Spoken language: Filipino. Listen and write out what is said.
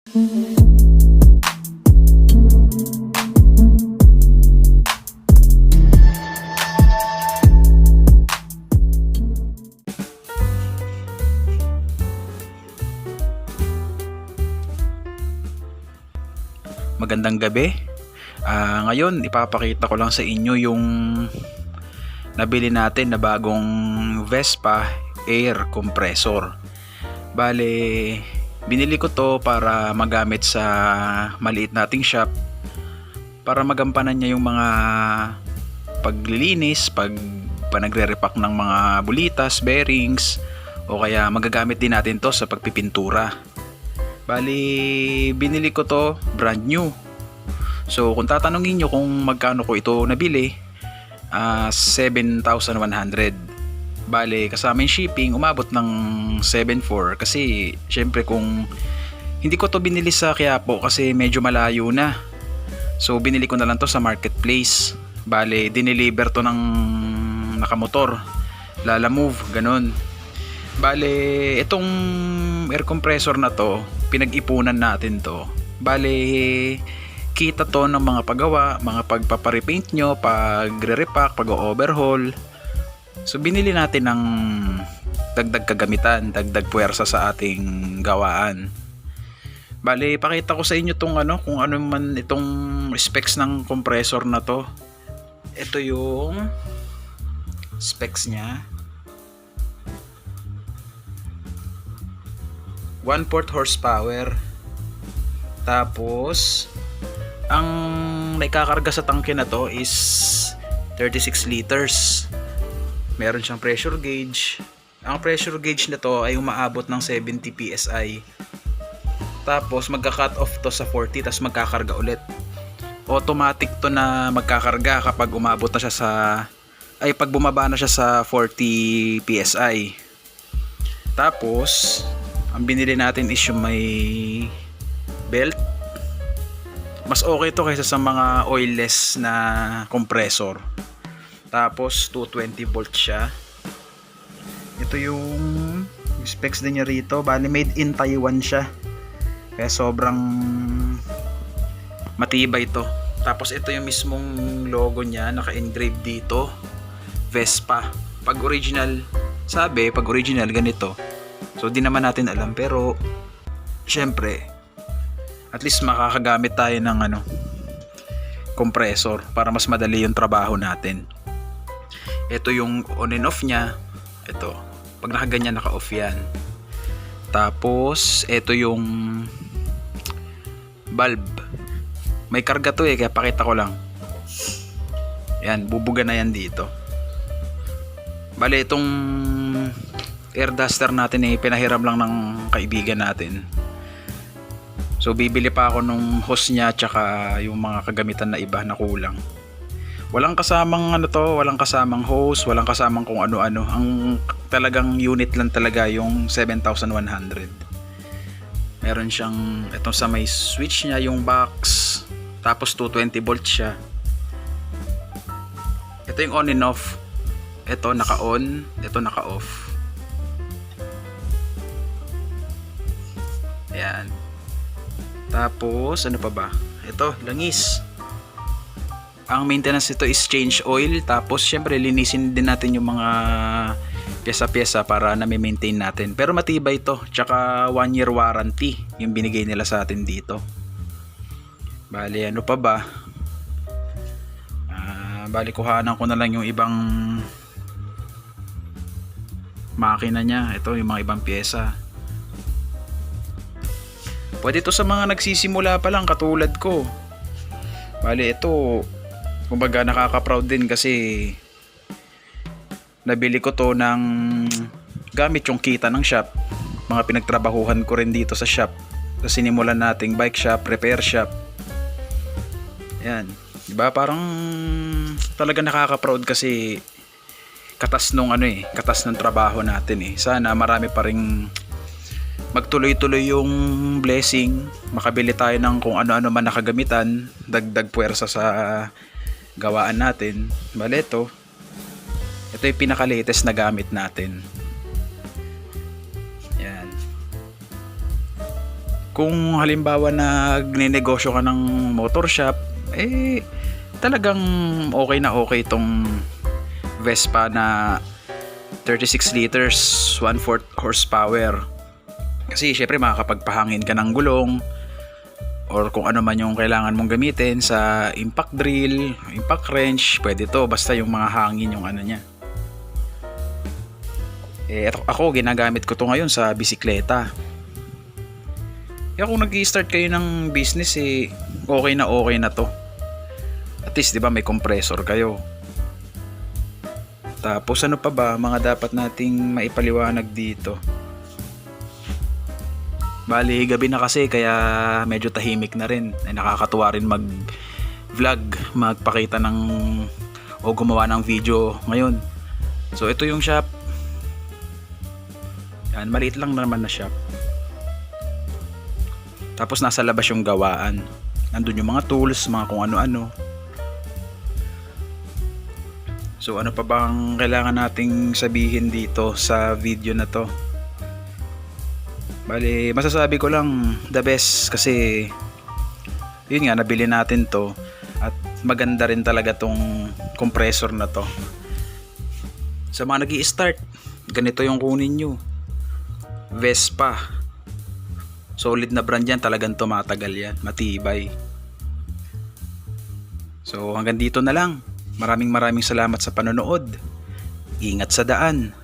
Magandang gabi. Ngayon ipapakita ko lang sa inyo yung nabili natin na bagong Vespa air compressor. Bale, binili ko to para magamit sa maliit nating shop para magampanan niya yung mga paglilinis, nagre-repack ng mga bulitas, bearings, o kaya magagamit din natin to sa pagpipintura. Bali, binili ko to brand new. So kung tatanungin nyo kung magkano ko ito nabili, 7,100. Bali, kasama yung shipping, umabot ng 7,400. Kasi syempre kung hindi ko to binili sa Quiapo kasi medyo malayo na, so binili ko na lang to sa marketplace. Bali, dineliver to ng nakamotor, Lalamove, ganun. Bali, itong air compressor na to, pinag-ipunan natin to. Bali, kita to ng mga paggawa, mga pagpaparepaint nyo, pagre-repack, pag-overhaul. So binili natin ng dagdag kagamitan, dagdag puwersa sa ating gawaan. Bali, pakita ko sa inyo kung ano man itong specs ng compressor na to. Ito yung specs niya. 1/4 horsepower. Tapos ang naikakarga sa tangke na to is 36 liters. Meron siyang pressure gauge. Ang pressure gauge na to ay umaabot ng 70 PSI. Tapos magka-cut off to sa 40, tapos magkakarga ulit. Automatic to na magkakarga kapag umabot na siya pag bumaba na siya sa 40 PSI. Tapos ang binili natin is yung may belt. Mas okay to kaysa sa mga oilless na compressor. Tapos 220 volt siya. Ito yung specs din niya rito. Bali, made in Taiwan siya, kaya sobrang matibay to. Tapos ito yung mismong logo niya, naka-engrave dito, Vespa. Pag original ganito. So di naman natin alam, pero syempre at least makakagamit tayo ng compressor para mas madali yung trabaho natin. Ito yung on and off niya. Ito, pag nakaganyan, naka-off yan. Tapos ito yung bulb. May karga to kaya pakita ko lang. Yan, bubuga na yan dito. Bale, itong air duster natin pinahiram lang ng kaibigan natin. So bibili pa ako nung hose niya tsaka yung mga kagamitan na iba na kulang. Walang kasamang walang kasamang hose, walang kasamang kung ano-ano. Ang talagang unit lang talaga yung 7,100. Meron siyang itong sa may switch niya, yung box. Tapos 220 volt siya. Ito yung on and off. Ito naka-on, ito naka-off. Ayan. Tapos ano pa ba? Ito, langis. Ang maintenance ito is change oil. Tapos syempre linisin din natin yung mga pyesa-pyesa para na-maintain natin. Pero matibay ito. Tsaka 1 year warranty yung binigay nila sa atin dito. Bali, ano pa ba? Bali, kuhanan ko na lang yung ibang makina niya. Ito yung mga ibang pyesa. Pwede ito sa mga nagsisimula pa lang katulad ko. Bali, ito kumbaga nakaka-proud din kasi nabili ko to ng gamit yung kita ng shop. Mga pinagtrabahuhan ko rin dito sa shop. Tapos sinimulan nating bike shop, repair shop. Yan. Diba? Parang talaga nakaka-proud kasi katas nung katas ng trabaho natin Sana marami pa ring magtuloy-tuloy yung blessing, makabili tayo ng kung ano-ano man nakagamitan, dagdag puwersa sa gawaan natin. Bale, ito yung pinaka-latest na gamit natin. Yan. Kung halimbawa nagnenegosyo ka ng motor shop, talagang okay na okay itong Vespa na 36 liters 1/4 horsepower. Kasi syempre makakapagpahangin ka ng gulong or kung ano man yung kailangan mong gamitin sa impact drill, impact wrench, pwede to basta yung mga hangin yung ano niya. Ako ginagamit ko to ngayon sa bisikleta. Kung nag-i-start kayo ng business okay na to. At least 'di ba may compressor kayo. Tapos ano pa ba mga dapat nating maipaliwanag dito? Bali, gabi na kasi kaya medyo tahimik na rin. Nakakatuwa rin mag-vlog, magpakita o gumawa ng video ngayon. So ito yung shop. Yan, maliit lang naman na shop. Tapos nasa labas yung gawaan. Nandun yung mga tools, mga kung ano-ano. So ano pa bang kailangan nating sabihin dito sa video na to? Bali, masasabi ko lang the best kasi yun nga, nabili natin to at maganda rin talaga tong compressor na to. Sa mga nag-i-start, ganito yung kunin nyo. Vespa. Solid na brand yan, talagang tumatagal yan, matibay. So hanggang dito na lang. Maraming salamat sa panonood. Ingat sa daan.